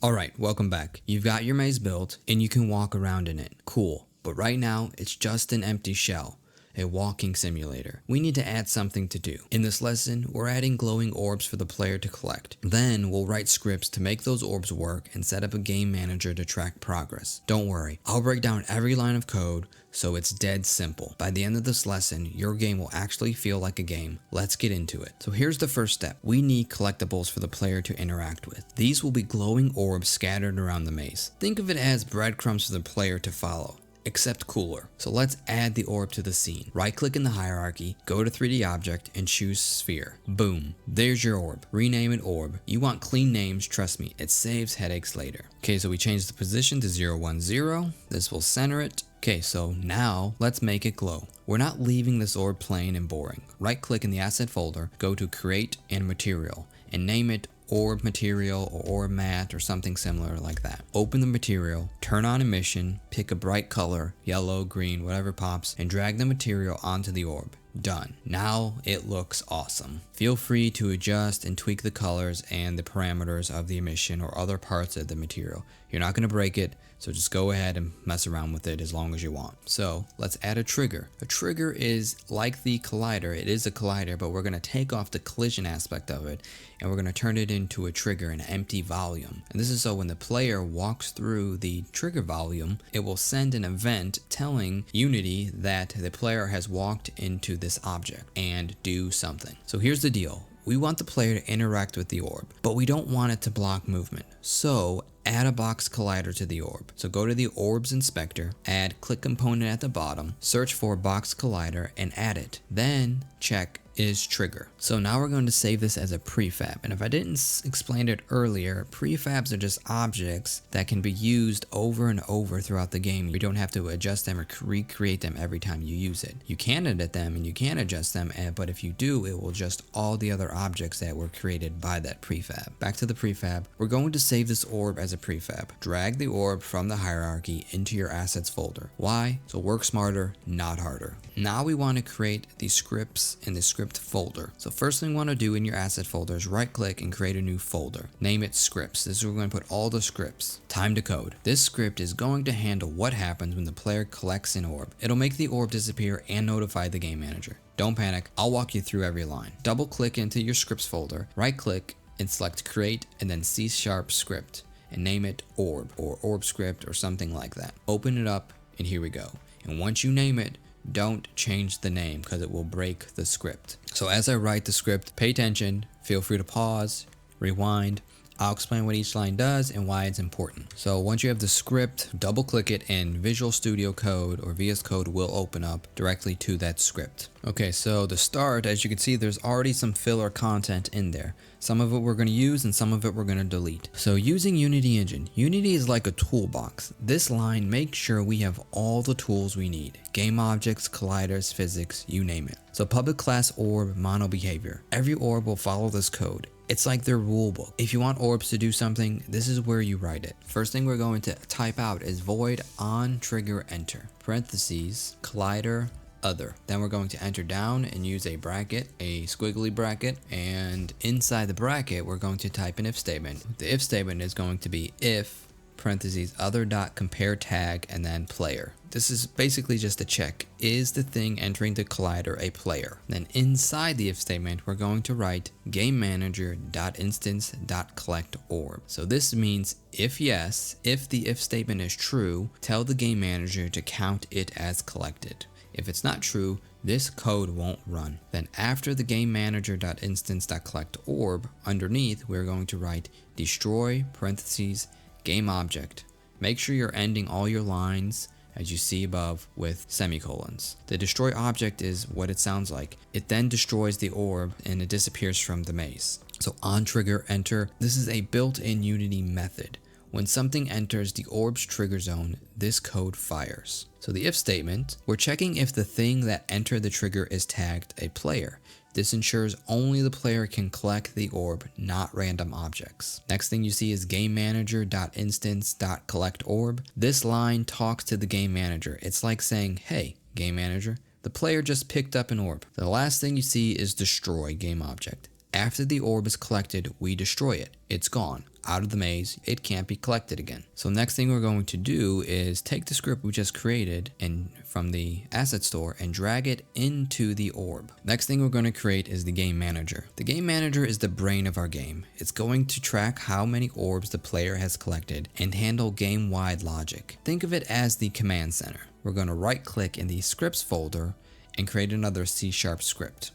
Alright, welcome back. You've got your maze built and you can walk around in it. Cool. But right now, it's just an empty shell. A walking simulator. We need to add something to do. In this lesson, we're adding glowing orbs for the player to collect. Then, we'll write scripts to make those orbs work and set up a game manager to track progress. Don't worry, I'll break down every line of code so it's dead simple. By the end of this lesson, your game will actually feel like a game. Let's get into it. So here's the first step. We need collectibles for the player to interact with. These will be glowing orbs scattered around the maze. Think of it as breadcrumbs for the player to follow, except cooler. So let's add the orb to the scene. Right click in the hierarchy, go to 3D object and choose sphere. Boom, there's your orb. Rename it orb. You want clean names, trust me, it saves headaches later. Okay, so we change the position to 0, 1, 0. This will center it. Okay, so now let's make it glow. We're not leaving this orb plain and boring. Right click in the asset folder, go to create and material and name it orb material or orb mat or something similar like that. Open the material, turn on emission, pick a bright color, yellow, green, whatever pops, and drag the material onto the orb. Done. Now it looks awesome. Feel free to adjust and tweak the colors and the parameters of the emission or other parts of the material. You're not going to break it, so just go ahead and mess around with it as long as you want. So let's add a trigger. A trigger is like the collider. It is a collider, but we're going to take off the collision aspect of it and we're going to turn it into a trigger, an empty volume. And this is so when the player walks through the trigger volume, it will send an event telling Unity that the player has walked into this object and do something. So here's the deal. We want the player to interact with the orb, but we don't want it to block movement. So add a box collider to the orb. So go to the orbs inspector, add click component at the bottom, search for box collider and add it. Then check is trigger. So now we're going to save this as a prefab. And if I didn't explain it earlier, prefabs are just objects that can be used over and over throughout the game. You don't have to adjust them or recreate them every time you use it. You can edit them and you can adjust them, but if you do, it will adjust all the other objects that were created by that prefab. Back to the prefab. We're going to save this orb as a prefab. Drag the orb from the hierarchy into your assets folder. Why? So work smarter, not harder. Now we want to create the scripts in the script folder. So first thing we want to do in your asset folder is right click and create a new folder. Name it scripts. This is where we're going to put all the scripts. Time to code. This script is going to handle what happens when the player collects an orb. It'll make the orb disappear and notify the game manager. Don't panic, I'll walk you through every line. Double click into your scripts folder, right click and select create and then C# script and name it orb or orb script or something like that. Open it up and here we go. And once you name it, don't change the name because it will break the script. So as I write the script, pay attention, feel free to pause, rewind. I'll explain what each line does and why it's important. So once you have the script, double click it and Visual Studio Code or VS Code will open up directly to that script. Okay, so to start, as you can see, there's already some filler content in there. Some of it we're going to use and some of it we're going to delete. So using Unity Engine, Unity is like a toolbox. This line makes sure we have all the tools we need. Game objects, colliders, physics, you name it. So public class orb, mono behavior. Every orb will follow this code. It's like their rule book. If you want orbs to do something, this is where you write it. First thing we're going to type out is void on trigger enter, parentheses, collider, other. Then we're going to enter down and use a bracket, a squiggly bracket, and inside the bracket we're going to type an if statement. The if statement is going to be if, parentheses, other dot compare tag, and then player. This is basically just a check. Is the thing entering the collider a player? Then inside the if statement, we're going to write GameManager.instance.collectOrb. So this means if yes, if the if statement is true, tell the game manager to count it as collected. If it's not true, this code won't run. Then after the GameManager.instance.collectOrb, underneath, we're going to write destroy, parentheses, game object. Make sure you're ending all your lines as you see above with semicolons. The destroy object is what it sounds like. It then destroys the orb and it disappears from the maze. So on trigger enter, this is a built-in Unity method. When something enters the orb's trigger zone, this code fires. So the if statement, we're checking if the thing that entered the trigger is tagged a player. This ensures only the player can collect the orb, not random objects. Next thing you see is GameManager.instance.collectOrb. This line talks to the game manager. It's like saying, hey, game manager, the player just picked up an orb. The last thing you see is destroy game object. After the orb is collected, we destroy it. It's gone. Out of the maze, it can't be collected again. So next thing we're going to do is take the script we just created and from the asset store and drag it into the orb. Next thing we're going to create is the game manager. The game manager is the brain of our game. It's going to track how many orbs the player has collected and handle game-wide logic. Think of it as the command center. We're going to right click in the scripts folder and create another C# script.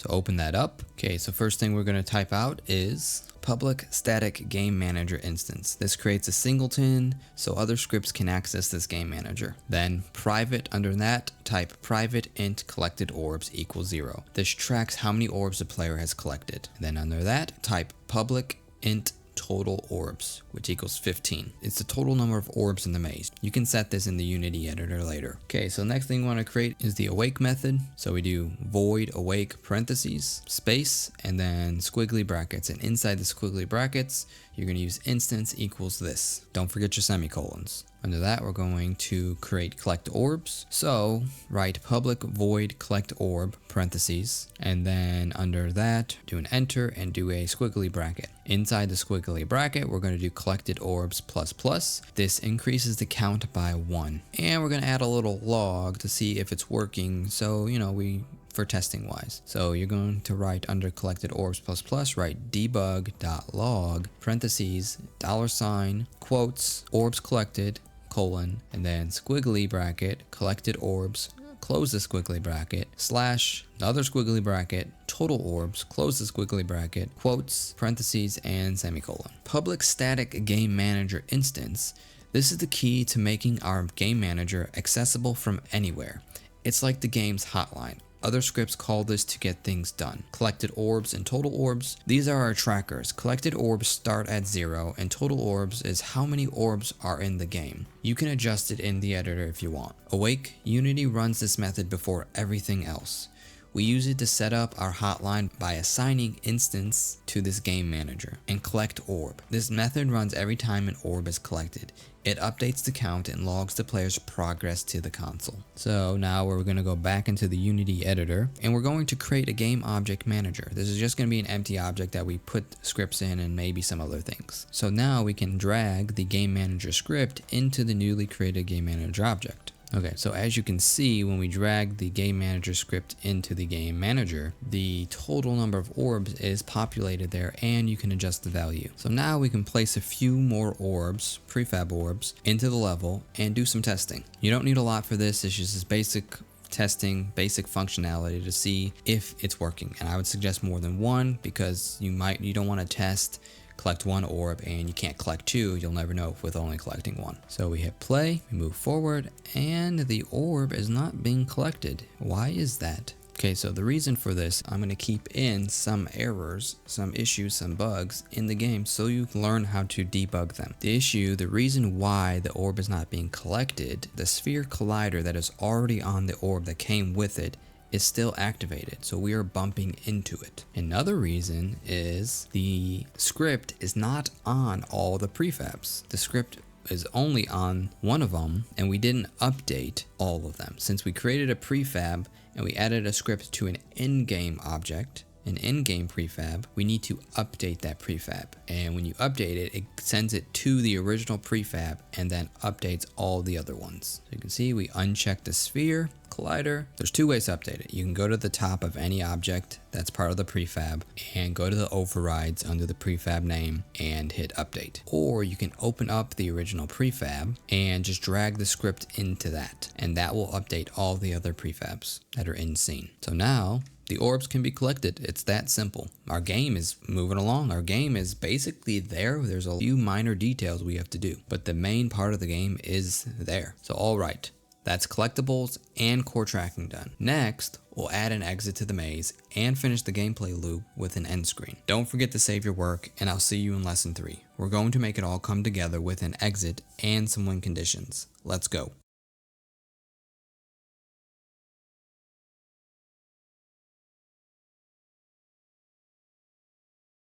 So open that up. Okay, so first thing we're going to type out is public static game manager instance. This creates a singleton so other scripts can access this game manager. Then private under that, type private int collected orbs equals 0. This tracks how many orbs the player has collected. Then under that, type public int total orbs, which equals 15. It's the total number of orbs in the maze. You can set this in the Unity editor later. Okay, so next thing we want to create is the awake method. So we do void awake parentheses, space, and then squiggly brackets. And inside the squiggly brackets, you're going to use instance equals this. Don't forget your semicolons. Under that, we're going to create collect orbs. So write public void collect orb parentheses, and then under that, do an enter and do a squiggly bracket. Inside the squiggly bracket, we're going to do collected orbs plus plus. This increases the count by 1. And we're going to add a little log to see if it's working. So, for testing wise. So you're going to write under collected orbs plus plus, write debug.log parentheses $ quotes orbs collected colon, and then squiggly bracket collected orbs, close the squiggly bracket, slash another squiggly bracket, total orbs, close the squiggly bracket, quotes, parentheses, and semicolon. Public static game manager instance. This is the key to making our game manager accessible from anywhere. It's like the game's hotline. Other scripts call this to get things done. Collected orbs and total orbs. These are our trackers. Collected orbs start at 0 and total orbs is how many orbs are in the game. You can adjust it in the editor if you want. Awake, Unity runs this method before everything else. We use it to set up our hotline by assigning instance to this game manager and collect orb. This method runs every time an orb is collected. It updates the count and logs the player's progress to the console. So now we're going to go back into the Unity editor and we're going to create a game object manager. This is just going to be an empty object that we put scripts in and maybe some other things. So now we can drag the game manager script into the newly created game manager object. Okay, so as you can see, when we drag the game manager script into the game manager, the total number of orbs is populated there and you can adjust the value. So now we can place a few more orbs, prefab orbs, into the level and do some testing. You don't need a lot for this. It's just basic testing, basic functionality to see if it's working. And I would suggest more than one because you don't want to test collect one orb and you can't collect two. You'll never know with only collecting one. So we hit play, we move forward, and the orb is not being collected. Why is that? Okay, so the reason for this, I'm going to keep in some errors, some issues, some bugs in the game so you can learn how to debug them. The reason why the orb is not being collected, the sphere collider that is already on the orb that came with it is still activated, so we are bumping into it. Another reason is the script is not on all the prefabs. The script is only on one of them, and we didn't update all of them. Since we created a prefab and we added a script to an in-game object, an in-game prefab, we need to update that prefab. And when you update it, it sends it to the original prefab and then updates all the other ones. So you can see we uncheck the sphere collider. There's two ways to update it. You can go to the top of any object that's part of the prefab and go to the overrides under the prefab name and hit update. Or you can open up the original prefab and just drag the script into that, and that will update all the other prefabs that are in scene. So now the orbs can be collected. It's that simple. Our game is moving along. Our game is basically there. There's a few minor details we have to do, but the main part of the game is there. So all right, that's collectibles and core tracking done. Next, we'll add an exit to the maze and finish the gameplay loop with an end screen. Don't forget to save your work, and I'll see you in lesson 3. We're going to make it all come together with an exit and some win conditions. Let's go.